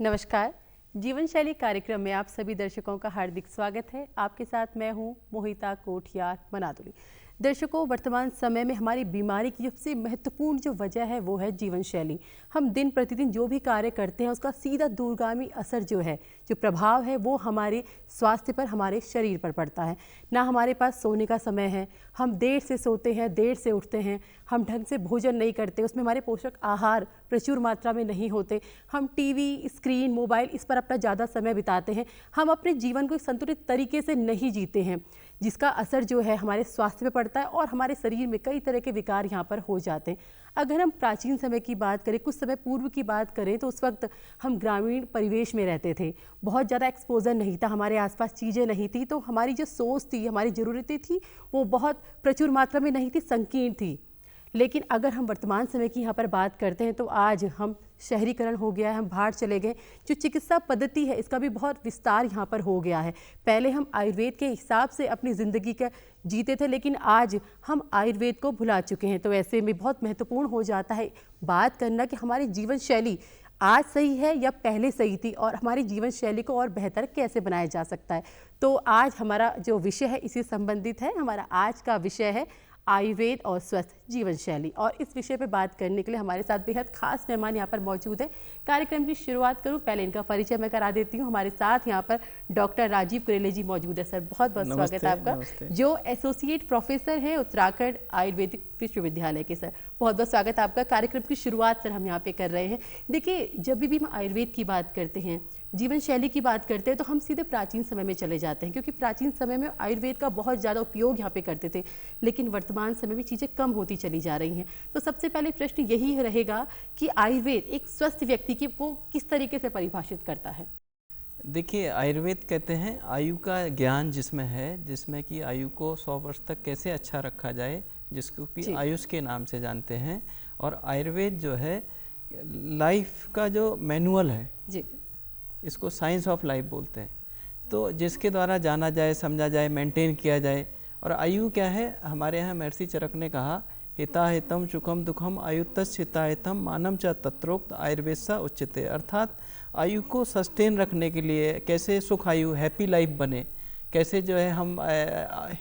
नमस्कार। जीवन शैली कार्यक्रम में आप सभी दर्शकों का हार्दिक स्वागत है। आपके साथ मैं हूं मोहिता कोठियार मनादुली। दर्शकों, वर्तमान समय में हमारी बीमारी की सबसे महत्वपूर्ण जो वजह है वो है जीवन शैली। हम दिन प्रतिदिन जो भी कार्य करते हैं उसका सीधा दूरगामी असर जो प्रभाव है वो हमारे स्वास्थ्य पर, हमारे शरीर पर पड़ता है। ना हमारे पास सोने का समय है, हम देर से सोते हैं, देर से उठते हैं, हम ढंग से भोजन नहीं करते, उसमें हमारे पोषक आहार प्रचुर मात्रा में नहीं होते, हम टीवी, स्क्रीन, मोबाइल इस पर अपना ज़्यादा समय बिताते हैं, हम अपने जीवन को एक संतुलित तरीके से नहीं जीते हैं, जिसका असर जो है हमारे स्वास्थ्य पे पड़ता है और हमारे शरीर में कई तरह के विकार यहाँ पर हो जाते हैं। अगर हम प्राचीन समय की बात करें, कुछ समय पूर्व की बात करें, तो उस वक्त हम ग्रामीण परिवेश में रहते थे, बहुत ज़्यादा एक्सपोजर नहीं था, हमारे आसपास चीज़ें नहीं थी, तो हमारी जो सोच थी, हमारी ज़रूरतें थी वो बहुत प्रचुर मात्रा में नहीं थी, संकीर्ण थी। लेकिन अगर हम वर्तमान समय की यहाँ पर बात करते हैं तो आज हम शहरीकरण हो गया है, हम बाहर चले गए, जो चिकित्सा पद्धति है इसका भी बहुत विस्तार यहाँ पर हो गया है। पहले हम आयुर्वेद के हिसाब से अपनी ज़िंदगी का जीते थे, लेकिन आज हम आयुर्वेद को भुला चुके हैं। तो ऐसे में बहुत महत्वपूर्ण हो जाता है बात करना कि हमारी जीवन शैली आज सही है या पहले सही थी, और हमारी जीवन शैली को और बेहतर कैसे बनाया जा सकता है। तो आज हमारा जो विषय है इसी संबंधित है। हमारा आज का विषय है आयुर्वेद और स्वस्थ जीवन शैली, और इस विषय पर बात करने के लिए हमारे साथ बेहद खास मेहमान यहाँ पर मौजूद है। कार्यक्रम की शुरुआत करूँ, पहले इनका परिचय मैं करा देती हूँ। हमारे साथ यहाँ पर डॉक्टर राजीव कुरेले जी मौजूद है। सर, बहुत बहुत स्वागत है आपका, जो एसोसिएट प्रोफेसर हैं उत्तराखंड आयुर्वेदिक विश्वविद्यालय के। सर, बहुत बहुत स्वागत है आपका। कार्यक्रम की शुरुआत सर हम यहाँ पे कर रहे हैं। देखिए, जब भी हम आयुर्वेद की बात करते हैं, जीवन शैली की बात करते हैं, तो हम सीधे प्राचीन समय में चले जाते हैं, क्योंकि प्राचीन समय में आयुर्वेद का बहुत ज़्यादा उपयोग यहाँ पे करते थे। लेकिन वर्तमान समय में चीज़ें कम होती चली जा रही हैं। तो सबसे पहले प्रश्न यही रहेगा कि आयुर्वेद एक स्वस्थ व्यक्ति की को किस तरीके से परिभाषित करता है? देखिए, आयुर्वेद कहते हैं आयु का ज्ञान जिसमें है, जिसमें कि आयु को 100 वर्ष तक कैसे अच्छा रखा जाए, जिसको कि आयुष के नाम से जानते हैं। और आयुर्वेद जो है लाइफ का जो मैनुअल है जी, इसको साइंस ऑफ लाइफ बोलते हैं। तो जिसके द्वारा जाना जाए, समझा जाए, मेंटेन किया जाए। और आयु क्या है? हमारे यहाँ महर्षि चरक ने कहा, हिता हितम सुखम दुखम आयुतस् हिताहितम मानम च तत्रोक्त आयुर्वेद उच्यते। अर्थात आयु को सस्टेन रखने के लिए कैसे सुख आयु, हैप्पी लाइफ बने, कैसे जो है हम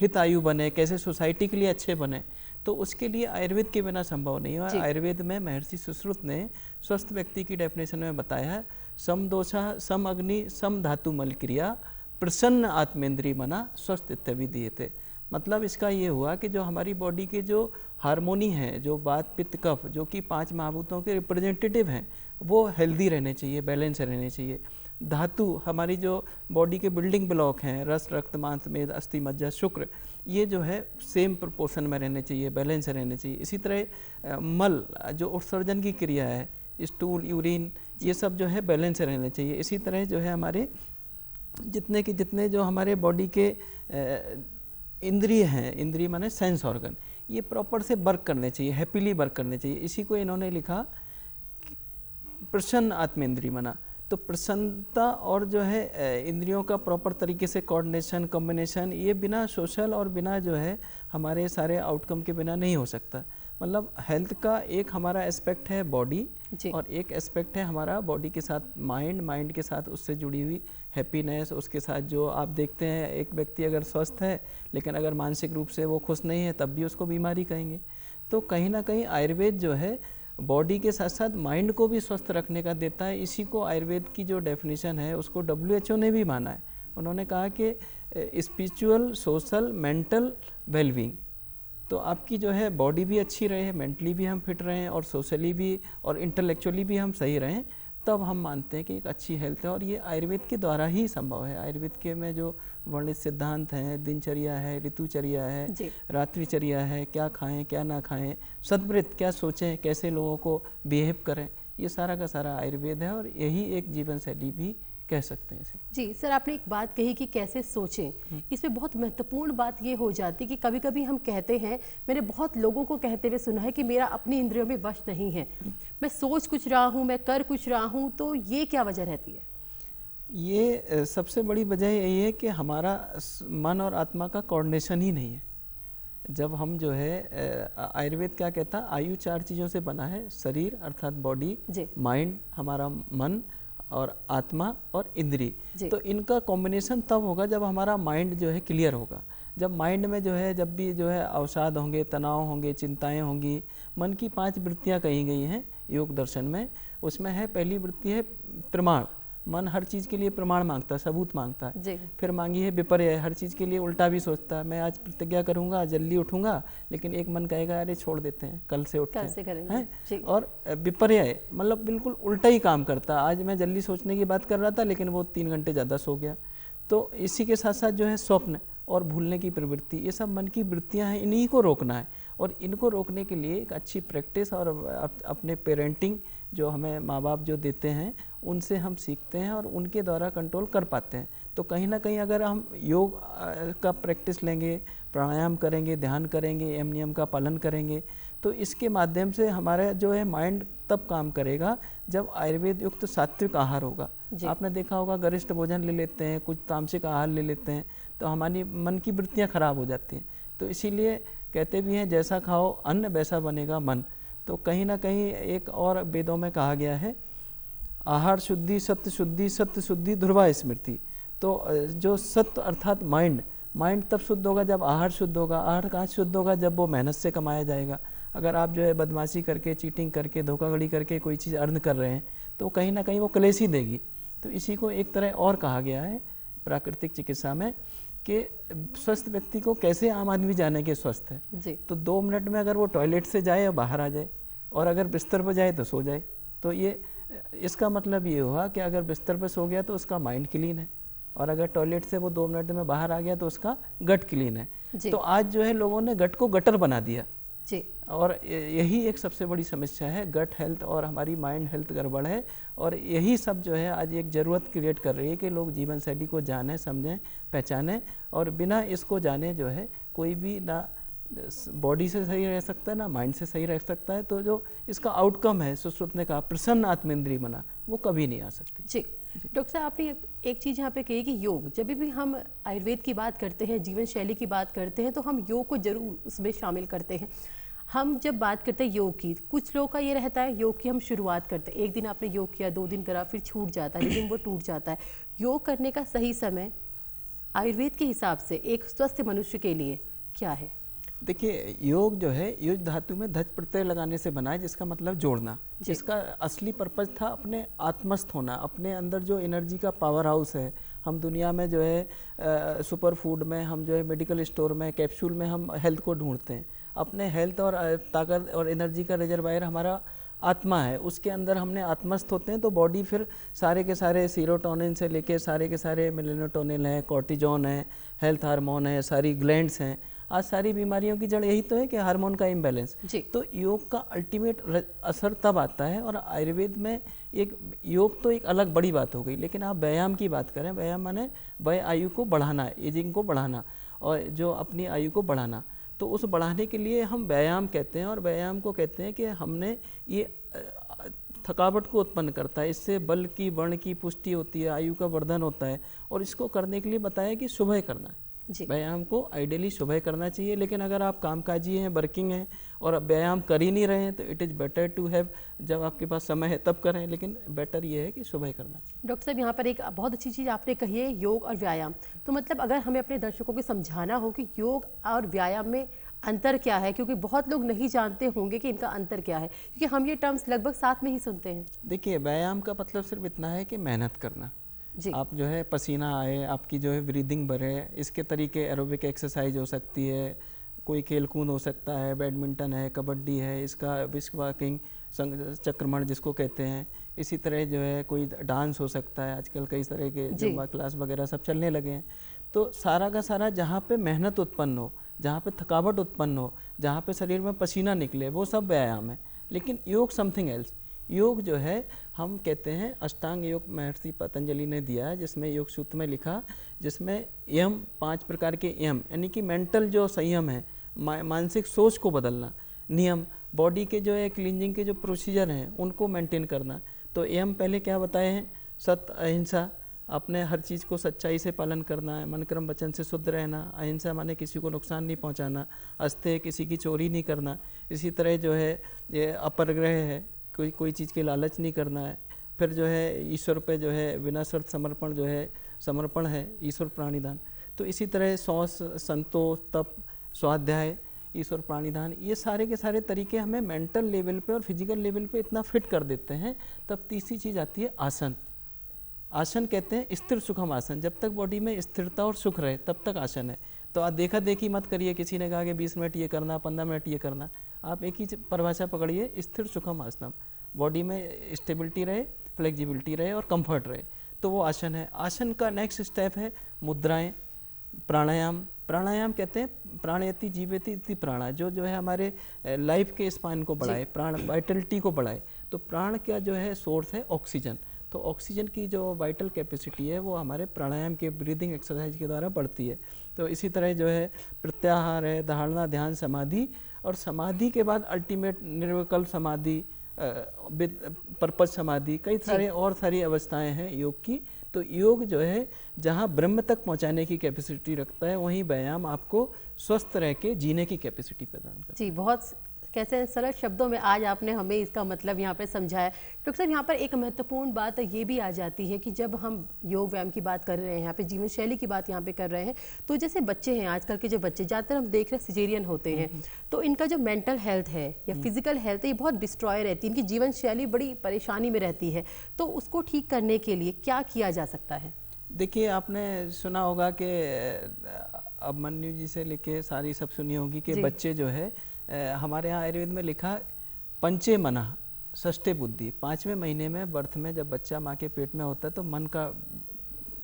हित आयु बने, कैसे सोसाइटी के लिए अच्छे बने, तो उसके लिए आयुर्वेद के बिना संभव नहीं है। आयुर्वेद में महर्षि सुश्रुत ने स्वस्थ व्यक्ति की डेफिनेशन में बताया है, सम दोषा सम अग्नि सम धातु मल क्रिया प्रसन्न आत्मेंद्री मना स्वस्थ इत्यभिधीयते। मतलब इसका ये हुआ कि जो हमारी बॉडी के जो हार्मोनी हैं, जो वात पित्त कफ, जो कि 5 महाभूतों के रिप्रेजेंटेटिव हैं, वो हेल्दी रहने चाहिए, बैलेंस रहने चाहिए। धातु, हमारी जो बॉडी के बिल्डिंग ब्लॉक हैं, रस रक्त मांस मेद अस्थि मज्जा शुक्र, ये जो है सेम प्रोपोर्शन में रहने चाहिए, बैलेंस रहने चाहिए। इसी तरह मल, जो उत्सर्जन की क्रिया है, स्टूल, यूरिन, ये सब जो है बैलेंस रहने चाहिए। इसी तरह जो है हमारे जितने जो हमारे बॉडी के इंद्रिय हैं, इंद्रिय माने सेंस ऑर्गन, ये प्रॉपर से वर्क करने चाहिए, हैप्पीली वर्क करने चाहिए। इसी को इन्होंने लिखा प्रसन्न आत्मेंद्रिय मना। तो प्रसन्नता और जो है इंद्रियों का प्रॉपर तरीके से कोऑर्डिनेशन, कॉम्बिनेशन, ये बिना सोशल और बिना जो है हमारे सारे आउटकम के बिना नहीं हो सकता। मतलब हेल्थ का एक हमारा एस्पेक्ट है बॉडी, और एक एस्पेक्ट है हमारा बॉडी के साथ माइंड, माइंड के साथ उससे जुड़ी हुई हैप्पीनेस, उसके साथ जो आप देखते हैं एक व्यक्ति अगर स्वस्थ है लेकिन अगर मानसिक रूप से वो खुश नहीं है तब भी उसको बीमारी कहेंगे। तो कहीं ना कहीं आयुर्वेद जो है बॉडी के साथ साथ माइंड को भी स्वस्थ रखने का देता है। इसी को आयुर्वेद की जो डेफिनेशन है उसको WHO ने भी माना है। उन्होंने कहा कि स्पिरिचुअल, सोशल, मेंटल वेलबींग। तो आपकी जो है बॉडी भी अच्छी रहे, मेंटली भी हम फिट रहें और सोशली भी और इंटेलेक्चुअली भी हम सही रहें, तब हम मानते हैं कि एक अच्छी हेल्थ है। और ये आयुर्वेद के द्वारा ही संभव है। आयुर्वेद के में जो वर्णित सिद्धांत हैं, दिनचर्या है, ऋतुचर्या है, रात्रिचर्या है, क्या खाएं क्या ना खाएं, सद्वृत्त क्या सोचें, कैसे लोगों को बिहेव करें, ये सारा का सारा आयुर्वेद है। और यही एक जीवन शैली भी कह सकते हैं इसे। जी सर, आपने एक बात कही कि कैसे सोचें, इसमें बहुत महत्वपूर्ण बात ये हो जाती है कि कभी कभी हम कहते हैं, मैंने बहुत लोगों को कहते हुए सुना है कि मेरा अपनी इंद्रियों में वश नहीं है, मैं सोच कुछ रहा हूँ, मैं कर कुछ रहा हूँ, तो ये क्या वजह रहती है? ये सबसे बड़ी वजह यही है कि हमारा मन और आत्मा का कोऑर्डिनेशन ही नहीं है। जब हम जो है आयुर्वेद क्या कहता है, आयु 4 चीज़ों से बना है, शरीर अर्थात बॉडी, माइंड हमारा मन, और आत्मा और इंद्रिय। तो इनका कॉम्बिनेशन तब होगा जब हमारा माइंड जो है क्लियर होगा। जब माइंड में जो है जब भी जो है अवसाद होंगे, तनाव होंगे, चिंताएं होंगी, मन की 5 वृत्तियां कही गई हैं योग दर्शन में। उसमें है पहली वृत्ति है प्रमाण। मन हर चीज़ के लिए प्रमाण मांगता है, सबूत मांगता है। फिर मांगी है विपर्य, हर चीज़ के लिए उल्टा भी सोचता है। मैं आज प्रतिज्ञा करूंगा, जल्दी उठूंगा, लेकिन एक मन कहेगा अरे छोड़ देते हैं, कल से उठते हैं। और विपर्य मतलब बिल्कुल उल्टा ही काम करता है। आज मैं जल्दी सोचने की बात कर रहा था, लेकिन वो 3 घंटे ज़्यादा सो गया। तो इसी के साथ साथ जो है स्वप्न और भूलने की प्रवृत्ति, ये सब मन की वृत्तियां हैं, इन्हीं को रोकना है। और इनको रोकने के लिए एक अच्छी प्रैक्टिस और अपने पेरेंटिंग जो हमें माँ बाप जो देते हैं उनसे हम सीखते हैं और उनके द्वारा कंट्रोल कर पाते हैं। तो कहीं ना कहीं अगर हम योग का प्रैक्टिस लेंगे, प्राणायाम करेंगे, ध्यान करेंगे, यम नियम का पालन करेंगे, तो इसके माध्यम से हमारा जो है माइंड तब काम करेगा जब आयुर्वेद युक्त सात्विक आहार होगा। आपने देखा होगा गरिष्ठ भोजन ले लेते हैं, कुछ तामसिक आहार ले लेते हैं, तो हमारी मन की वृत्तियाँ खराब हो जाती हैं। तो इसीलिए कहते भी हैं जैसा खाओ अन्न वैसा बनेगा मन। तो कहीं ना कहीं एक और वेदों में कहा गया है आहार शुद्धि, सत्य शुद्धि, सत्य शुद्धि, ध्रुवा स्मृति। तो जो सत्य अर्थात माइंड तब शुद्ध होगा जब आहार शुद्ध होगा। आहार कहाँ शुद्ध होगा? जब वो मेहनत से कमाया जाएगा। अगर आप जो है बदमाशी करके, चीटिंग करके, धोखाधड़ी करके कोई चीज़ अर्न कर रहे हैं तो कहीं ना कहीं वो क्लेश ही देगी। तो इसी को एक तरह और कहा गया है प्राकृतिक चिकित्सा में कि स्वस्थ व्यक्ति को कैसे आम आदमी जाने के स्वस्थ है जी। तो 2 मिनट में अगर वो टॉयलेट से जाए या बाहर आ जाए, और अगर बिस्तर पर जाए तो सो जाए। तो ये इसका मतलब ये हुआ कि अगर बिस्तर पर सो गया तो उसका माइंड क्लीन है, और अगर टॉयलेट से वो 2 मिनट में बाहर आ गया तो उसका गट क्लीन है। तो आज जो है लोगों ने गट को गटर बना दिया जी। और यही एक सबसे बड़ी समस्या है, गट हेल्थ और हमारी माइंड हेल्थ गड़बड़ है। और यही सब जो है आज एक ज़रूरत क्रिएट कर रही है कि लोग जीवन शैली को जानें, समझें, पहचानें। और बिना इसको जाने जो है कोई भी ना बॉडी से सही रह सकता है ना माइंड से सही रह सकता है। तो जो इसका आउटकम है, सुश्रुत ने कहा प्रसन्न आत्मेंद्रिय बना, वो कभी नहीं आ सकती जी। डॉक्टर साहब आपने एक चीज़ यहाँ पे कही कि योग, जब भी हम आयुर्वेद की बात करते हैं, जीवन शैली की बात करते हैं, तो हम योग को जरूर उसमें शामिल करते हैं। हम जब बात करते हैं योग की, कुछ लोगों का ये रहता है योग की हम शुरुआत करते हैं, एक दिन आपने योग किया, 2 दिन करा, फिर छूट जाता है, लेकिन वो टूट जाता है। योग करने का सही समय आयुर्वेद के हिसाब से एक स्वस्थ मनुष्य के लिए क्या है? देखिए, योग जो है युज धातु में धज प्रत्यय लगाने से बना है, जिसका मतलब जोड़ना। इसका असली पर्पज था अपने आत्मस्थ होना, अपने अंदर जो एनर्जी का पावर हाउस है। हम दुनिया में जो है सुपर फूड में, हम जो है मेडिकल स्टोर में, कैप्सूल में हम हेल्थ को ढूंढते हैं। अपने हेल्थ और ताकत और एनर्जी का रिजर्वायर हमारा आत्मा है, उसके अंदर हमने आत्मस्थ होते हैं तो बॉडी फिर सारे के सारे सीरोटोनिन से लेके सारे के सारे मेलेटोनिन है, कॉर्टिजोन है, हेल्थ हार्मोन है, सारी ग्लैंड्स हैं। आज सारी बीमारियों की जड़ यही तो है कि हार्मोन का इम्बैलेंस। तो योग का अल्टीमेट असर तब आता है। और आयुर्वेद में एक योग तो एक अलग बड़ी बात हो गई, लेकिन आप व्यायाम की बात करें, व्यायाम माने वय आयु को बढ़ाना, एजिंग को बढ़ाना, और जो अपनी आयु को बढ़ाना। तो उस बढ़ाने के लिए हम व्यायाम कहते हैं, और व्यायाम को कहते हैं कि हमने ये थकावट को उत्पन्न करता है, इससे बल की, वर्ण की पुष्टि होती है, आयु का वर्धन होता है। और इसको करने के लिए बताया कि सुबह करना है। व्यायाम को आइडियली सुबह करना चाहिए, लेकिन अगर आप कामकाजी हैं, वर्किंग हैं और व्यायाम कर ही नहीं रहे हैं तो it is better to have, जब आपके पास समय है तब करें, लेकिन बेटर ये है कि सुबह करना चाहिए। डॉक्टर साहब, यहाँ पर एक बहुत अच्छी चीज़ आपने कही है, योग और व्यायाम। तो मतलब अगर हमें अपने दर्शकों को समझाना हो कि योग और व्यायाम में अंतर क्या है, क्योंकि बहुत लोग नहीं जानते होंगे कि इनका अंतर क्या है, क्योंकि हम ये टर्म्स लगभग साथ में ही सुनते हैं। देखिए, व्यायाम का मतलब सिर्फ इतना है कि मेहनत करना, आप जो है पसीना आए, आपकी जो है ब्रीदिंग बढ़े। इसके तरीके एरोबिक एक्सरसाइज हो सकती है, कोई खेल कूद हो सकता है, बैडमिंटन है, कबड्डी है, इसका विस्क वॉकिंग, चक्रमण जिसको कहते हैं। इसी तरह जो है कोई डांस हो सकता है, आजकल कई तरह के जुम्बा क्लास वगैरह सब चलने लगे हैं। तो सारा का सारा जहाँ पे मेहनत उत्पन्न हो, जहाँ पे थकावट उत्पन्न हो, जहाँ पे शरीर में पसीना निकले, वो सब व्यायाम है। लेकिन योग समथिंग एल्स। योग जो है हम कहते हैं अष्टांग योग महर्षि पतंजलि ने दिया है, जिसमें योग सूत्र में लिखा, जिसमें यम 5 प्रकार के यम, यानी कि मेंटल जो संयम है, मानसिक सोच को बदलना, नियम, बॉडी के जो है क्लींजिंग के जो प्रोसीजर हैं उनको मेंटेन करना। तो यम पहले क्या बताए हैं? सत्य, अहिंसा, अपने हर चीज़ को सच्चाई से पालन करना है, मन क्रम वचन से शुद्ध रहना। अहिंसा माने किसी को नुकसान नहीं पहुंचाना, अस्तेय, किसी की चोरी नहीं करना। इसी तरह जो है ये अपरग्रह है, कोई चीज़ के लालच नहीं करना है। फिर जो है ईश्वर पे जो है बिना शर्त समर्पण जो है समर्पण है ईश्वर प्राणिदान। तो इसी तरह सौस, संतोष, तप, स्वाध्याय, ईश्वर प्राणिदान, ये सारे के सारे तरीके हमें मेंटल लेवल पे और फिजिकल लेवल पे इतना फिट कर देते हैं। तब तीसरी चीज़ आती है आसन। आसन कहते हैं स्थिर सुखम आसन। जब तक बॉडी में स्थिरता और सुख रहे तब तक आसन है। तो आप देखा देखी मत करिए, किसी ने कहा कि 20 मिनट ये करना, 15 मिनट ये करना, आप एक ही परिभाषा पकड़िए, स्थिर सुखम आसनम। बॉडी में स्टेबिलिटी रहे, फ्लेक्सिबिलिटी रहे और कंफर्ट रहे, तो वो आसन है। आसन का नेक्स्ट स्टेप है मुद्राएं, प्राणायाम। प्राणायाम कहते हैं प्राणयति जीवति इति प्राणा, जो है हमारे लाइफ के स्पान को बढ़ाए, प्राण वाइटलिटी को बढ़ाए। तो प्राण का जो है सोर्स है ऑक्सीजन। तो ऑक्सीजन की जो वाइटल कैपेसिटी है वो हमारे प्राणायाम के ब्रीदिंग एक्सरसाइज के द्वारा बढ़ती है। तो इसी तरह जो है प्रत्याहार है, धारणा, ध्यान, समाधि, और समाधि के बाद अल्टीमेट निर्विकल्प समाधि, पर्पज समाधि, कई सारे और सारी अवस्थाएं हैं योग की। तो योग जो है जहाँ ब्रह्म तक पहुँचाने की कैपेसिटी रखता है, वहीं व्यायाम आपको स्वस्थ रह के जीने की कैपेसिटी प्रदान करता है। जी, बहुत कैसे सरल शब्दों में आज आपने हमें इसका मतलब यहाँ पर समझाया। डॉक्टर साहब, यहाँ पर एक महत्वपूर्ण बात ये भी आ जाती है कि जब हम योग व्यायाम की बात कर रहे हैं, यहाँ पे जीवन शैली की बात यहाँ पे कर रहे हैं, तो जैसे बच्चे हैं, आजकल के जो बच्चे ज़्यादातर हम देख रहे हैं सिजेरियन होते हैं, तो इनका जो मेंटल हेल्थ है या फिजिकल हेल्थ है ये बहुत डिस्ट्रॉय रहती है, इनकी जीवन शैली बड़ी परेशानी में रहती है। तो उसको ठीक करने के लिए क्या किया जा सकता है? देखिए, आपने सुना होगा कि अभिमन्यु जी से लेके सारी सब सुनी होगी कि बच्चे जो है हमारे यहाँ आयुर्वेद में लिखा पंचे मना षष्ठे बुद्धि। 5वें महीने में बर्थ में जब बच्चा माँ के पेट में होता है तो मन का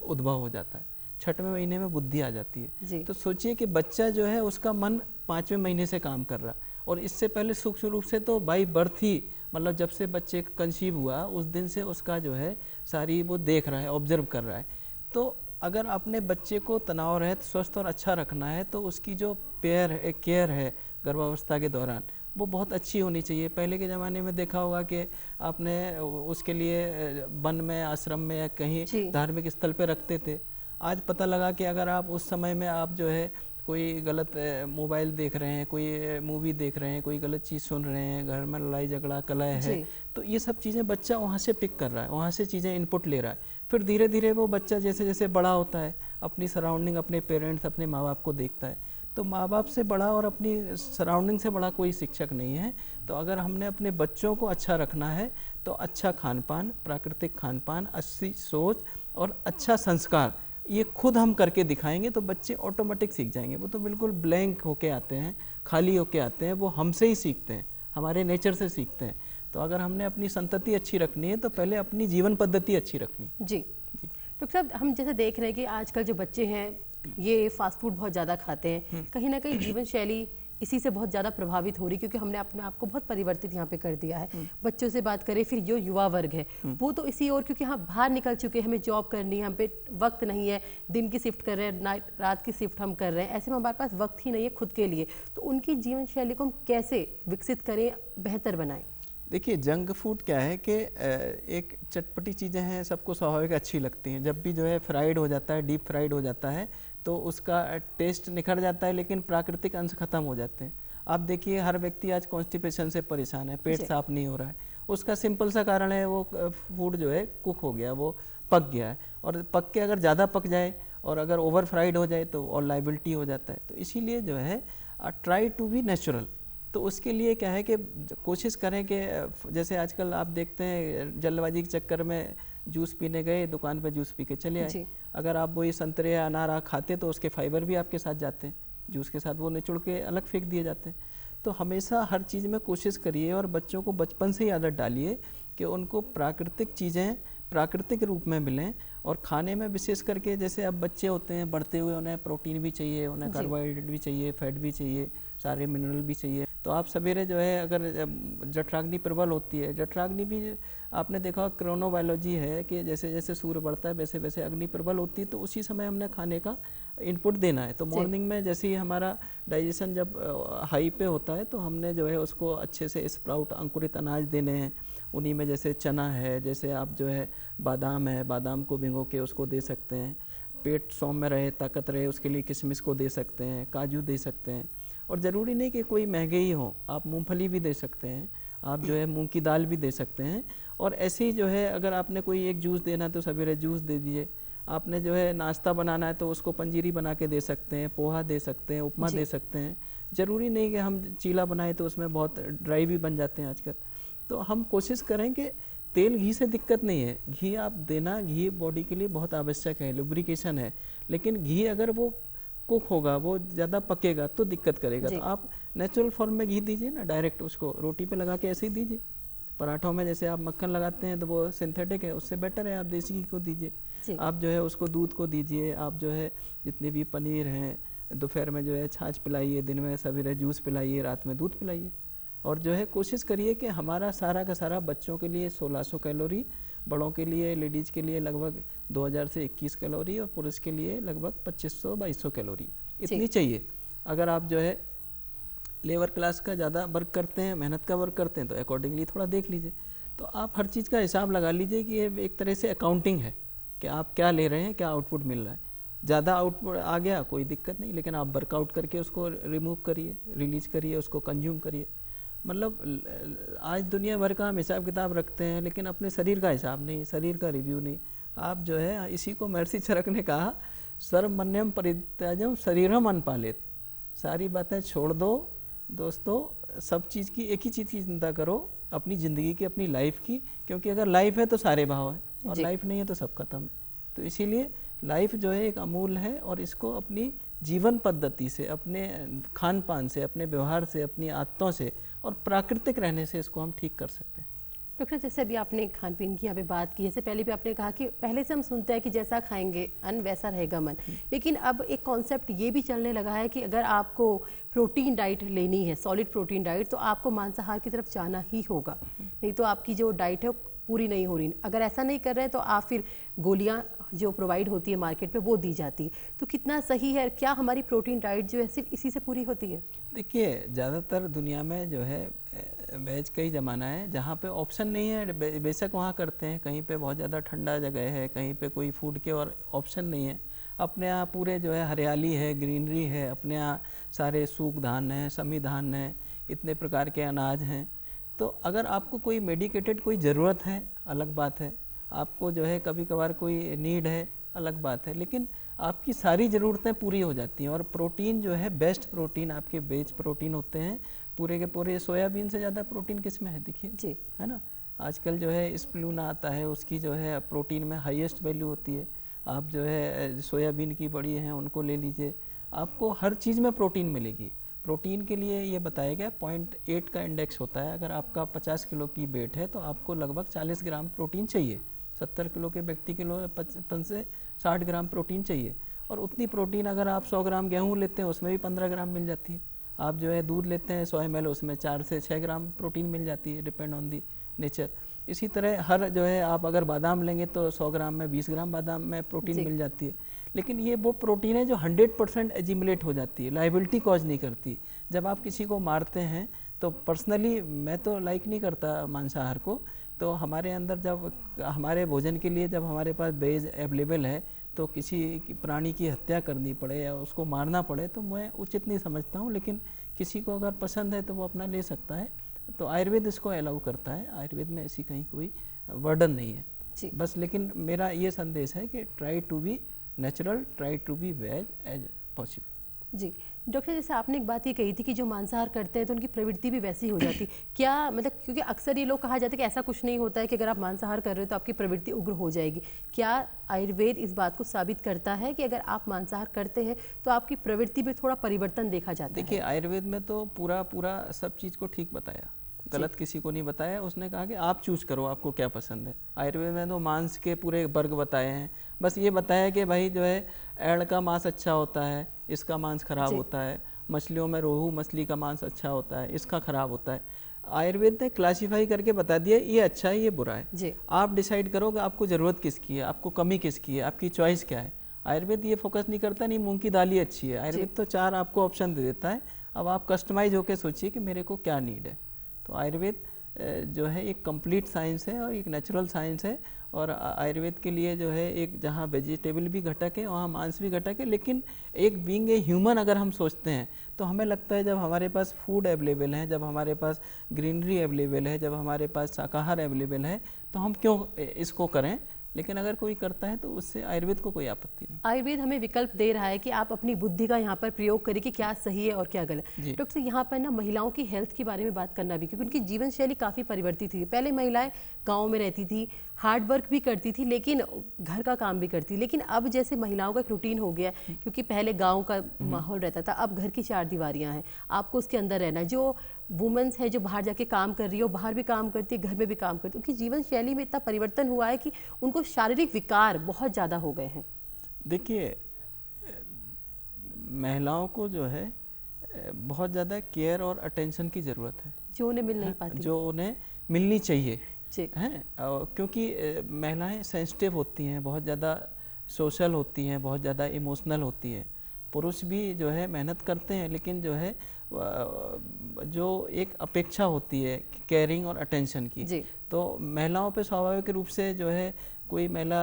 उद्भव हो जाता है, 6वें महीने में बुद्धि आ जाती है। तो सोचिए कि बच्चा जो है उसका मन 5वें महीने से काम कर रहा, और इससे पहले सूक्ष्म रूप से तो बाई बर्थ ही, मतलब जब से बच्चे कंसीव हुआ उस दिन से उसका जो है सारी वो देख रहा है, ऑब्जर्व कर रहा है। तो अगर अपने बच्चे को तनाव रहित, स्वस्थ और अच्छा रखना है तो उसकी जो केयर है गर्भावस्था के दौरान वो बहुत अच्छी होनी चाहिए। पहले के ज़माने में देखा होगा कि आपने उसके लिए वन में, आश्रम में या कहीं धार्मिक स्थल पे रखते थे। आज पता लगा कि अगर आप उस समय में आप जो है कोई गलत मोबाइल देख रहे हैं, कोई मूवी देख रहे हैं, कोई गलत चीज़ सुन रहे हैं, घर में लड़ाई झगड़ा कलह है, तो ये सब चीज़ें बच्चा वहाँ से पिक कर रहा है, वहाँ से चीज़ें इनपुट ले रहा है। फिर धीरे धीरे वो बच्चा जैसे जैसे बड़ा होता है अपनी सराउंडिंग, अपने पेरेंट्स, अपने माँ बाप को देखता है। तो माँ बाप से बड़ा और अपनी सराउंडिंग से बड़ा कोई शिक्षक नहीं है। तो अगर हमने अपने बच्चों को अच्छा रखना है तो अच्छा खान पान, प्राकृतिक खान पान, अच्छी सोच और अच्छा संस्कार, ये खुद हम करके दिखाएंगे तो बच्चे ऑटोमेटिक सीख जाएंगे। वो तो बिल्कुल ब्लैंक होके आते हैं, खाली होके आते हैं, वो हमसे ही सीखते हैं, हमारे नेचर से सीखते हैं। तो अगर हमने अपनी संतति अच्छी रखनी है तो पहले अपनी जीवन पद्धति अच्छी रखनी। जी डॉक्टर साहब, हम जैसे देख रहे हैं कि आजकल जो बच्चे हैं ये फास्ट फूड बहुत ज़्यादा खाते हैं, कहीं ना कहीं जीवन शैली इसी से बहुत ज़्यादा प्रभावित हो रही, क्योंकि हमने अपने आप को बहुत परिवर्तित यहाँ पे कर दिया है। बच्चों से बात करें, फिर जो युवा वर्ग है वो तो इसी ओर, क्योंकि हम बाहर निकल चुके हैं, हमें जॉब करनी है, हम पे वक्त नहीं है, दिन की शिफ्ट कर रहे हैं, नाइट रात की शिफ्ट हम कर रहे हैं, ऐसे में हमारे पास वक्त ही नहीं है खुद के लिए। तो उनकी जीवन शैली को हम कैसे विकसित करें, बेहतर बनाएं? देखिए, जंक फूड क्या है कि एक चटपटी चीज़ें हैं, सबको स्वाभाविक अच्छी लगती हैं। जब भी जो है फ्राइड हो जाता है, डीप फ्राइड हो जाता है, तो उसका टेस्ट निखर जाता है, लेकिन प्राकृतिक अंश खत्म हो जाते हैं। आप देखिए, हर व्यक्ति आज कॉन्स्टिपेशन से परेशान है, पेट साफ नहीं हो रहा है। उसका सिंपल सा कारण है वो फूड जो है कुक हो गया, वो पक गया है, और पक के अगर ज़्यादा पक जाए और अगर ओवर फ्राइड हो जाए तो और लाइबिलिटी हो जाता है। तो इसीलिए जो है ट्राई टू बी नेचुरल। तो उसके लिए क्या है कि कोशिश करें कि जैसे आजकल आप देखते हैं जल्दबाजी के चक्कर में जूस पीने गए, दुकान पर जूस पी के चले आए। अगर आप वही संतरे या अनार खाते तो उसके फाइबर भी आपके साथ जाते हैं, जूस के साथ वो निचुड़ के अलग फेंक दिए जाते हैं। तो हमेशा हर चीज़ में कोशिश करिए और बच्चों को बचपन से ही आदत डालिए कि उनको प्राकृतिक चीज़ें प्राकृतिक रूप में मिलें। और खाने में विशेष करके, जैसे अब बच्चे होते हैं बढ़ते हुए, उन्हें प्रोटीन भी चाहिए, उन्हें कार्बोहाइड्रेट भी चाहिए, फैट भी चाहिए, सारे मिनरल भी चाहिए। तो आप सवेरे जो है, अगर जठराग्नि प्रबल होती है, जठराग्नि भी आपने देखा क्रोनोबायोलॉजी है कि जैसे जैसे सूर्य बढ़ता है वैसे वैसे अग्नि प्रबल होती है, तो उसी समय हमने खाने का इनपुट देना है। तो मॉर्निंग में जैसे ही हमारा डाइजेशन जब हाई पे होता है तो हमने जो है उसको अच्छे से स्प्राउट, अंकुरित अनाज देने हैं। उन्हीं में जैसे चना है, जैसे आप जो है बादाम है, बादाम को भिगो के उसको दे सकते हैं। पेट सौम्य रहे, ताकत रहे, उसके लिए किशमिश को दे सकते हैं, काजू दे सकते हैं। और ज़रूरी नहीं कि कोई महंगे ही हो, आप मूंगफली भी दे सकते हैं, आप जो है मूंग की दाल भी दे सकते हैं। और ऐसे ही जो है अगर आपने कोई एक जूस देना है तो सवेरे जूस दे दीजिए, आपने जो है नाश्ता बनाना है तो उसको पंजीरी बना के दे सकते हैं, पोहा दे सकते हैं, उपमा दे सकते हैं। ज़रूरी नहीं कि हम चीला बनाए तो उसमें बहुत ड्राई भी बन जाते हैं आजकल। तो हम कोशिश करें कि तेल घी से दिक्कत नहीं है, घी आप देना, घी बॉडी के लिए बहुत आवश्यक है, लुब्रिकेशन है, लेकिन घी अगर वो कुक होगा, वो ज़्यादा पकेगा तो दिक्कत करेगा। तो आप नेचुरल फॉर्म में घी दीजिए ना, डायरेक्ट उसको रोटी पे लगा के ऐसे ही दीजिए। पराठों में जैसे आप मक्खन लगाते हैं तो वो सिंथेटिक है, उससे बेटर है आप देसी घी को दीजिए। आप जो है उसको दूध को दीजिए, आप जो है जितने भी पनीर हैं, दोपहर में जो है छाछ पिलाइए, दिन में सवेरे जूस पिलाइए, रात में दूध पिलाइए। और जो है कोशिश करिए कि हमारा सारा का सारा बच्चों के लिए 1600 कैलोरी, बड़ों के लिए लेडीज़ के लिए लगभग 2000 से 21 कैलोरी और पुरुष के लिए लगभग 2500-2200 कैलोरी इतनी चाहिए। अगर आप जो है लेबर क्लास का ज़्यादा वर्क करते हैं, मेहनत का वर्क करते हैं तो अकॉर्डिंगली थोड़ा देख लीजिए। तो आप हर चीज़ का हिसाब लगा लीजिए कि ये एक तरह से अकाउंटिंग है कि आप क्या ले रहे हैं, क्या आउटपुट मिल रहा है। ज़्यादा आउटपुट आ गया कोई दिक्कत नहीं, लेकिन आप वर्कआउट करके उसको रिमूव करिए, रिलीज करिए, उसको कंज्यूम करिए। मतलब आज दुनिया भर का हम हिसाब किताब रखते हैं, लेकिन अपने शरीर का हिसाब नहीं, शरीर का रिव्यू नहीं। आप जो है इसी को महर्षि चरक ने कहा, सर्वमन्यम परित्याजम शरीरम अनपालित। सारी बातें छोड़ दो दोस्तों, सब चीज़ की एक ही चीज़ की चिंता करो, अपनी ज़िंदगी की, अपनी लाइफ की। क्योंकि अगर लाइफ है तो सारे भाव हैं और लाइफ नहीं है तो सब खत्म है। तो इसीलिए लाइफ जो है एक अमूल है और इसको अपनी जीवन पद्धति से, अपने खान पान से, अपने व्यवहार से, अपनी आदतों से और प्राकृतिक रहने से इसको हम ठीक कर सकते हैं। डॉक्टर, जैसे अभी आपने खान पीन की यहाँ पे बात की, जैसे पहले भी आपने कहा कि पहले से हम सुनते हैं कि जैसा खाएंगे अन्न वैसा रहेगा मन, लेकिन अब एक कॉन्सेप्ट ये भी चलने लगा है कि अगर आपको प्रोटीन डाइट लेनी है, सॉलिड प्रोटीन डाइट, तो आपको मांसाहार की तरफ जाना ही होगा, नहीं तो आपकी जो डाइट है पूरी नहीं हो रही। अगर ऐसा नहीं कर रहे हैं तो आप फिर गोलियां जो प्रोवाइड होती है मार्केट में वो दी जाती है। तो कितना सही है, क्या हमारी प्रोटीन डाइट जो है सिर्फ इसी से पूरी होती है? देखिए, ज़्यादातर दुनिया में जो है वेज का ही ज़माना है, जहाँ पे ऑप्शन नहीं है। बेशक वहाँ करते हैं, कहीं पे बहुत ज़्यादा ठंडा जगह है, कहीं पे कोई फूड के और ऑप्शन नहीं है। अपने यहाँ पूरे जो है हरियाली है, ग्रीनरी है, अपने यहाँ सारे सूख धान हैं, समी धान हैं, इतने प्रकार के अनाज हैं। तो अगर आपको कोई मेडिकेटेड कोई ज़रूरत है अलग बात है, आपको जो है कभी कभार कोई नीड है अलग बात है, लेकिन आपकी सारी ज़रूरतें पूरी हो जाती हैं। और प्रोटीन जो है, बेस्ट प्रोटीन आपके वेज प्रोटीन होते हैं, पूरे के पूरे। सोयाबीन से ज़्यादा प्रोटीन किस में है देखिए जी, है ना। आजकल जो है स्प्लूना आता है, उसकी जो है प्रोटीन में हाईएस्ट वैल्यू होती है। आप जो है सोयाबीन की बड़ी हैं उनको ले लीजिए, आपको हर चीज़ में प्रोटीन मिलेगी। प्रोटीन के लिए ये बताया गया 0.8 का इंडेक्स होता है। अगर आपका 50 किलो की वेट है तो आपको लगभग 40 ग्राम प्रोटीन चाहिए। 70 किलो के व्यक्ति के लिए 55 से 60 ग्राम प्रोटीन चाहिए। और उतनी प्रोटीन अगर आप 100 ग्राम गेहूँ लेते हैं उसमें भी 15 ग्राम मिल जाती है। आप जो है दूध लेते हैं 100 ml, उसमें 4 से 6 ग्राम प्रोटीन मिल जाती है, डिपेंड ऑन दी नेचर। इसी तरह हर जो है आप अगर बादाम लेंगे तो 100 ग्राम में 20 ग्राम बादाम में प्रोटीन मिल जाती है। लेकिन ये वो प्रोटीन है जो 100% एजिमुलेट हो जाती है, लाइबिलिटी कॉज नहीं करती। जब आप किसी को मारते हैं तो पर्सनली मैं तो लाइक नहीं करता मांसाहार को, तो हमारे अंदर जब हमारे भोजन के लिए जब हमारे पास वेज अवेलेबल है तो किसी प्राणी की हत्या करनी पड़े या उसको मारना पड़े तो मैं उचित नहीं समझता हूँ। लेकिन किसी को अगर पसंद है तो वो अपना ले सकता है। तो आयुर्वेद इसको अलाउ करता है, आयुर्वेद में ऐसी कहीं कोई वर्डन नहीं है जी। बस लेकिन मेरा ये संदेश है कि try to be natural, try to be veg as possible. जी डॉक्टर, जैसे आपने एक बात ये कही थी कि जो मांसाहार करते हैं तो उनकी प्रवृत्ति भी वैसी हो जाती क्या मतलब, क्योंकि अक्सर ये लोग कहा जाता है कि ऐसा कुछ नहीं होता है कि अगर आप मांसाहार कर रहे हो तो आपकी प्रवृत्ति उग्र हो जाएगी। क्या आयुर्वेद इस बात को साबित करता है कि अगर आप मांसाहार करते हैं तो आपकी प्रवृत्ति में थोड़ा परिवर्तन देखा जाता है? देखिए, आयुर्वेद में तो पूरा सब चीज़ को ठीक बताया, गलत किसी को नहीं बताया। उसने कहा कि आप चूज करो आपको क्या पसंद है। आयुर्वेद में तो मांस के पूरे वर्ग बताए हैं, बस ये बताया कि भाई जो है एड़ का मांस अच्छा होता है, इसका मांस खराब होता है। मछलियों में रोहू मछली का मांस अच्छा होता है, इसका खराब होता है। आयुर्वेद ने क्लासीफाई करके बता दिया ये अच्छा है ये बुरा है जी। आप डिसाइड करो कि आपको ज़रूरत किसकी है, आपको कमी किसकी है, आपकी चॉइस क्या है। आयुर्वेद ये फोकस नहीं करता नहीं मूंग की दाल ही अच्छी है। आयुर्वेद तो 4 आपको ऑप्शन दे देता है, अब आप कस्टमाइज होकर सोचिए कि मेरे को क्या नीड है। तो आयुर्वेद जो है एक कंप्लीट साइंस है और एक नेचुरल साइंस है और आयुर्वेद के लिए जो है एक जहाँ वेजिटेबल भी घटक है वहाँ मांस भी घटक है, लेकिन एक बीइंग ए ह्यूमन अगर हम सोचते हैं तो हमें लगता है जब हमारे पास फूड अवेलेबल है, जब हमारे पास ग्रीनरी अवेलेबल है, जब हमारे पास शाकाहार अवेलेबल है, तो हम क्यों इसको करें। लेकिन अगर कोई करता है तो उससे आयुर्वेद को कोई आपत्ति नहीं। आयुर्वेद हमें विकल्प दे रहा है कि आप अपनी बुद्धि का यहाँ पर प्रयोग करें कि क्या सही है और क्या गलत। डॉक्टर साहब, यहाँ पर ना महिलाओं की हेल्थ के बारे में बात करना भी, क्योंकि उनकी जीवन शैली काफ़ी परिवर्तित हुई। पहले महिलाएं गाँव में रहती थी, हार्ड वर्क भी करती थी, लेकिन घर का काम भी करती, लेकिन अब जैसे महिलाओं का एक रूटीन हो गया, क्योंकि पहले गाँव का माहौल रहता था, अब घर की 4 दीवारियाँ हैं, आपको उसके अंदर रहना। जो वुमेन्स है जो बाहर जाके काम कर रही है, वो बाहर भी काम करती है, घर में भी काम करती है, उनकी जीवन शैली में इतना परिवर्तन हुआ है कि उनको शारीरिक विकार बहुत ज़्यादा हो गए हैं। देखिए, महिलाओं को जो है बहुत ज़्यादा केयर और अटेंशन की ज़रूरत है, जो उन्हें मिल नहीं पाती, जो उन्हें मिलनी चाहिए हैं। क्योंकि महिलाएं सेंसिटिव होती हैं, बहुत ज़्यादा सोशल होती हैं, बहुत ज़्यादा इमोशनल होती है। पुरुष भी जो है मेहनत करते हैं, लेकिन जो है जो एक अपेक्षा होती है केयरिंग और अटेंशन की, तो महिलाओं पे स्वाभाविक रूप से जो है कोई महिला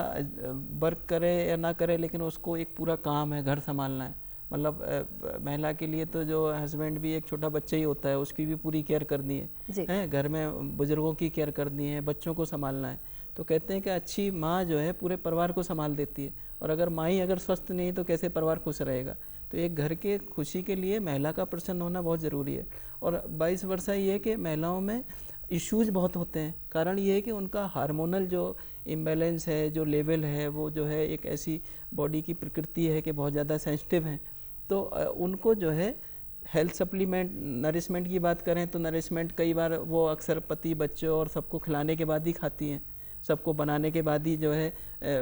वर्क करे या ना करे, लेकिन उसको एक पूरा काम है घर संभालना है। मतलब महिला के लिए तो जो हस्बैंड भी एक छोटा बच्चा ही होता है, उसकी भी पूरी केयर करनी है, घर में बुजुर्गों की केयर करनी है, बच्चों को संभालना है। तो कहते हैं कि अच्छी माँ जो है पूरे परिवार को संभाल देती है, और अगर माँ ही अगर स्वस्थ नहीं तो कैसे परिवार खुश रहेगा। तो एक घर के खुशी के लिए महिला का प्रसन्न होना बहुत ज़रूरी है। और 22 वर्षा ये है कि महिलाओं में इश्यूज बहुत होते हैं। कारण ये है कि उनका हार्मोनल जो इम्बैलेंस है, जो लेवल है, वो जो है एक ऐसी बॉडी की प्रकृति है कि बहुत ज़्यादा सेंसिटिव हैं। तो उनको जो है हेल्थ सप्लीमेंट, नरिशमेंट की बात करें तो नरिशमेंट कई बार वो अक्सर पति, बच्चों और सबको खिलाने के बाद ही खाती हैं, सबको बनाने के बाद ही जो है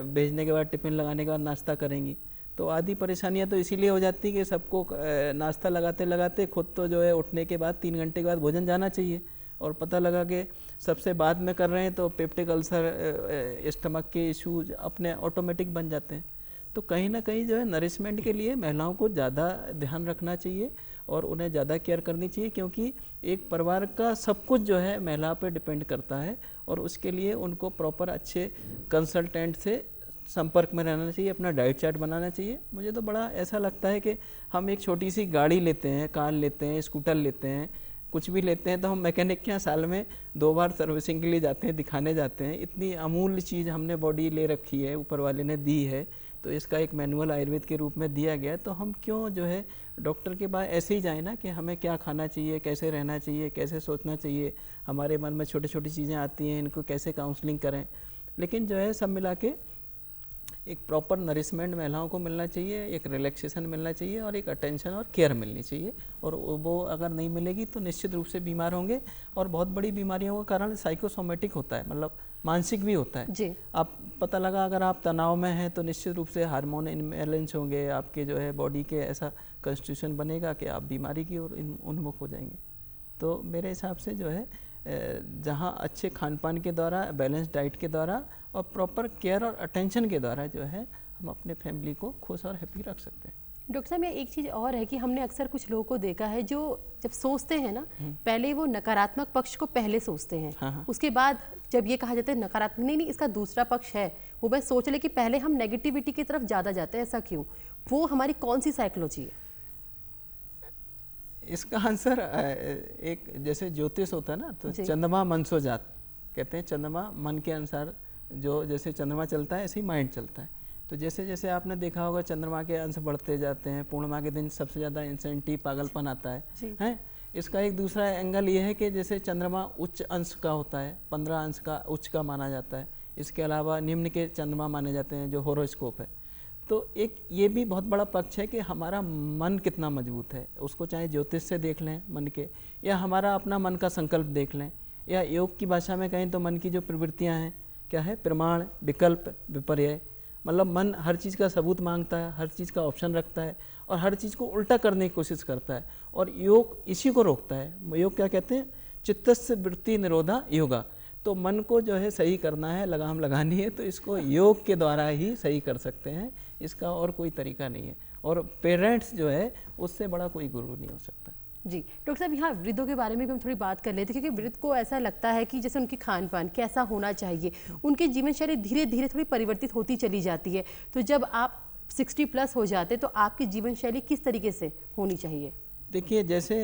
भेजने के बाद टिफ़िन लगाने के बाद नाश्ता करेंगी। तो आधी परेशानियां तो इसीलिए हो जाती है कि सबको नाश्ता लगाते लगाते खुद तो जो है उठने के बाद 3 घंटे के बाद भोजन जाना चाहिए, और पता लगा कि सबसे बाद में कर रहे हैं तो पेप्टिक अल्सर, स्टमक के इश्यूज अपने ऑटोमेटिक बन जाते हैं। तो कहीं ना कहीं जो है नरिशमेंट के लिए महिलाओं को ज़्यादा ध्यान रखना चाहिए और उन्हें ज़्यादा केयर करनी चाहिए, क्योंकि एक परिवार का सब कुछ जो है महिला पर डिपेंड करता है, और उसके लिए उनको प्रॉपर अच्छे कंसल्टेंट से संपर्क में रहना चाहिए, अपना डाइट चार्ट बनाना चाहिए। मुझे तो बड़ा ऐसा लगता है कि हम एक छोटी सी गाड़ी लेते हैं, कार लेते हैं, स्कूटर लेते हैं, कुछ भी लेते हैं, तो हम मैकेनिक के यहाँ साल में 2 बार सर्विसिंग के लिए जाते हैं, दिखाने जाते हैं। इतनी अमूल्य चीज़ हमने बॉडी ले रखी है, ऊपर वाले ने दी है, तो इसका एक मैनुअल आयुर्वेद के रूप में दिया गया है। तो हम क्यों जो है डॉक्टर के पास ऐसे ही जाए ना कि हमें क्या खाना चाहिए, कैसे रहना चाहिए, कैसे सोचना चाहिए, हमारे मन में छोटी छोटी चीज़ें आती हैं, इनको कैसे काउंसलिंग करें। लेकिन जो है सब मिला के एक प्रॉपर नरिशमेंट महिलाओं को मिलना चाहिए, एक रिलैक्सेशन मिलना चाहिए और एक अटेंशन और केयर मिलनी चाहिए। और वो अगर नहीं मिलेगी तो निश्चित रूप से बीमार होंगे, और बहुत बड़ी बीमारियों का कारण साइकोसोमेटिक होता है, मतलब मानसिक भी होता है जी। आप पता लगा अगर आप तनाव में हैं तो निश्चित रूप से हार्मोन इम्बैलेंस होंगे, आपके जो है बॉडी के ऐसा कॉन्स्टिट्यूशन बनेगा कि आप बीमारी की ओर उन्मुख हो जाएंगे। तो मेरे हिसाब से जो है जहाँ अच्छे खान पान के द्वारा, बैलेंस डाइट के द्वारा और प्रॉपर केयर और अटेंशन के द्वारा जो है हम अपने फैमिली को खुश और हैप्पी रख सकते हैं। डॉक्टर साहब, में एक चीज़ और है कि हमने अक्सर कुछ लोगों को देखा है जो जब सोचते हैं ना, पहले वो नकारात्मक पक्ष को पहले सोचते हैं। हाँ। उसके बाद जब ये कहा जाता है नकारात्मक नहीं इसका दूसरा पक्ष है, वो मैं सोच ले कि पहले हम नेगेटिविटी की तरफ ज़्यादा जाते हैं। ऐसा क्यों? वो हमारी कौन सी साइकोलॉजी है? इसका आंसर एक जैसे ज्योतिष होता है ना, तो चंद्रमा मन सो जात कहते हैं। चंद्रमा मन के अनुसार, जो जैसे चंद्रमा चलता है ऐसे ही माइंड चलता है। तो जैसे जैसे आपने देखा होगा चंद्रमा के अंश बढ़ते जाते हैं, पूर्णिमा के दिन सबसे ज़्यादा इंसेंटिव पागलपन आता है। इसका एक दूसरा एंगल ये है कि जैसे चंद्रमा उच्च अंश का होता है, 15 अंश का उच्च का माना जाता है। इसके अलावा निम्न के चंद्रमा माने जाते हैं जो होरोस्कोप है। तो एक ये भी बहुत बड़ा पक्ष है कि हमारा मन कितना मजबूत है, उसको चाहे ज्योतिष से देख लें मन के, या हमारा अपना मन का संकल्प देख लें, या योग की भाषा में कहें तो मन की जो प्रवृत्तियां हैं क्या है, प्रमाण, विकल्प, विपर्य। मतलब मन हर चीज़ का सबूत मांगता है, हर चीज़ का ऑप्शन रखता है और हर चीज़ को उल्टा करने की कोशिश करता है, और योग इसी को रोकता है। योग क्या कहते हैं? चित्तस्य वृत्ति निरोधा योगा। तो मन को जो है सही करना है, लगाम लगानी है, तो इसको योग के द्वारा ही सही कर सकते हैं, इसका और कोई तरीका नहीं है। और पेरेंट्स जो है उससे बड़ा कोई गुरु नहीं हो सकता। जी डॉक्टर साहब, यहाँ वृद्धों के बारे में भी हम थोड़ी बात कर लेते हैं, क्योंकि वृद्ध को ऐसा लगता है कि जैसे उनकी खान पान कैसा होना चाहिए, उनकी जीवन शैली धीरे धीरे थोड़ी परिवर्तित होती चली जाती है। तो जब आप 60+ हो जाते तो आपकी जीवन शैली किस तरीके से होनी चाहिए? देखिए, जैसे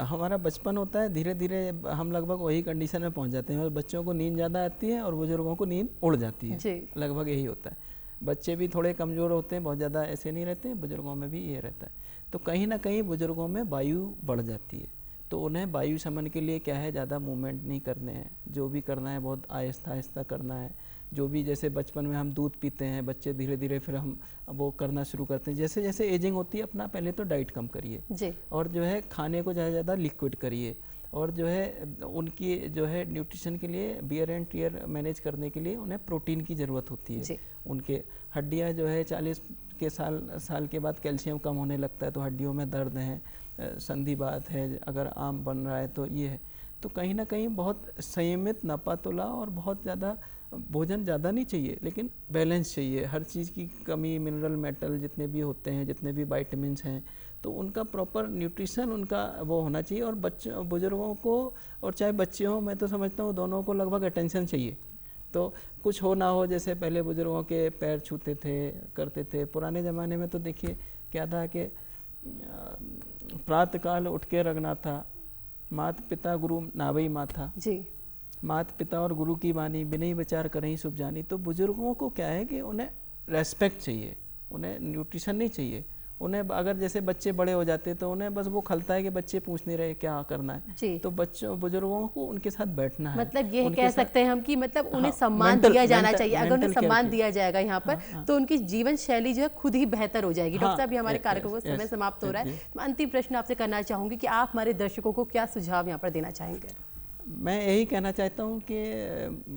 हमारा बचपन होता है, धीरे धीरे हम लगभग वही कंडीशन में पहुंच जाते हैं। और बच्चों को नींद ज़्यादा आती है और बुजुर्गों को नींद उड़ जाती है, लगभग यही होता है। बच्चे भी थोड़े कमज़ोर होते हैं, बहुत ज़्यादा ऐसे नहीं रहते, बुजुर्गों में भी ये रहता है। तो कहीं ना कहीं बुजुर्गों में वायु बढ़ जाती है, तो उन्हें वायु शमन के लिए क्या है, ज़्यादा मूवमेंट नहीं करने हैं, जो भी करना है बहुत आहिस्ता आहिस्ता करना है। जो भी जैसे बचपन में हम दूध पीते हैं, बच्चे धीरे धीरे फिर हम वो करना शुरू करते हैं। जैसे जैसे एजिंग होती है, अपना पहले तो डाइट कम करिए और जो है खाने को ज़्यादा ज़्यादा लिक्विड करिए, और जो है उनकी जो है न्यूट्रिशन के लिए वियर एंड टियर मैनेज करने के लिए उन्हें प्रोटीन की ज़रूरत होती है। उनके हड्डियाँ जो है 40 के साल के बाद कैल्शियम कम होने लगता है, तो हड्डियों में दर्द है, संधिवात है, अगर आम बन रहा है तो ये है। तो कहीं ना कहीं बहुत संयमित नापातुला और बहुत ज़्यादा भोजन ज़्यादा नहीं चाहिए, लेकिन बैलेंस चाहिए। हर चीज़ की कमी, मिनरल मेटल जितने भी होते हैं, जितने भी वाइटामिन्स हैं, तो उनका प्रॉपर न्यूट्रिशन उनका वो होना चाहिए। और बच्चों बुजुर्गों को और चाहे बच्चे हों, मैं तो समझता हूँ दोनों को लगभग अटेंशन चाहिए। तो कुछ हो ना हो, जैसे पहले बुजुर्गों के पैर छूते थे, करते थे। पुराने ज़माने में तो देखिए क्या था कि प्रातःकाल उठ के रखना था, मात पिता गुरु नावई माथा जी, मात पिता और गुरु की वाणी बिनई विचार करें शुभ जानी। तो बुजुर्गों को क्या है कि उन्हें रेस्पेक्ट चाहिए, उन्हें न्यूट्रिशन नहीं चाहिए। उन्हें अगर जैसे बच्चे बड़े हो जाते तो उन्हें बस वो खलता है कि बच्चे पूछ नहीं रहे क्या करना है, तो बच्चों बुजुर्गों को उनके साथ बैठना है। मतलब ये कह सकते हैं हम कि मतलब उन्हें सम्मान दिया जाना चाहिए। अगर उन्हें सम्मान दिया जाएगा यहाँ पर, तो उनकी जीवन शैली जो है खुद ही बेहतर हो जाएगी। डॉक्टर साहब, हमारे कार्यक्रम का समय समाप्त हो रहा है। मैं अंतिम प्रश्न आपसे करना चाहूँगी कि आप हमारे दर्शकों को क्या सुझाव यहाँ पर देना चाहेंगे? मैं यही कहना चाहता हूँ कि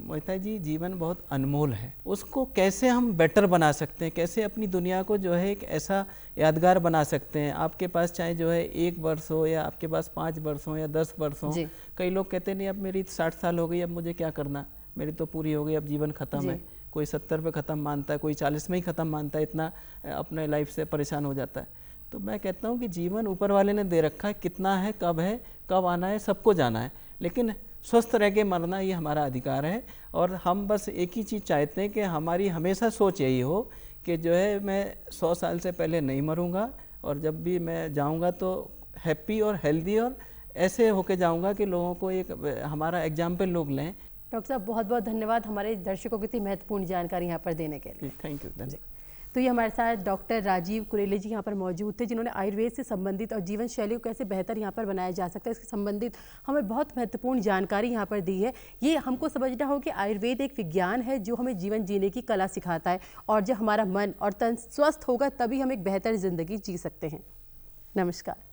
मोहिता जी, जीवन बहुत अनमोल है, उसको कैसे हम बेटर बना सकते हैं, कैसे अपनी दुनिया को जो है एक ऐसा यादगार बना सकते हैं। आपके पास चाहे जो है 1 वर्ष हो या आपके पास 5 वर्ष हो या 10 वर्ष हो। कई लोग कहते नहीं, अब मेरी 60 साल हो गई, अब मुझे क्या करना, मेरी तो पूरी हो गई, अब जीवन ख़त्म है। कोई 70 पे ख़त्म मानता है, कोई 40 में ही ख़त्म मानता है, इतना अपने लाइफ से परेशान हो जाता है। तो मैं कहता हूँ कि जीवन ऊपर वाले ने दे रखा है, कितना है, कब आना है, सबको जाना है, लेकिन स्वस्थ रह के मरना ये हमारा अधिकार है। और हम बस एक ही चीज़ चाहते हैं कि हमारी हमेशा सोच यही हो कि जो है मैं 100 साल से पहले नहीं मरूंगा, और जब भी मैं जाऊंगा तो हैप्पी और हेल्दी और ऐसे होके जाऊंगा कि लोगों को एक हमारा एग्जाम्पल लोग लें। डॉक्टर साहब, बहुत बहुत धन्यवाद हमारे दर्शकों को इतनी महत्वपूर्ण जानकारी यहाँ पर देने के लिए। Thank you. धन्यवाद। तो ये हमारे साथ डॉक्टर राजीव कुरेले जी यहाँ पर मौजूद थे, जिन्होंने आयुर्वेद से संबंधित और जीवन शैली को कैसे बेहतर यहाँ पर बनाया जा सकता है इससे संबंधित हमें बहुत महत्वपूर्ण जानकारी यहाँ पर दी है। ये हमको समझना हो कि आयुर्वेद एक विज्ञान है जो हमें जीवन जीने की कला सिखाता है, और जब हमारा मन और तन स्वस्थ होगा तभी हम एक बेहतर ज़िंदगी जी सकते हैं। नमस्कार।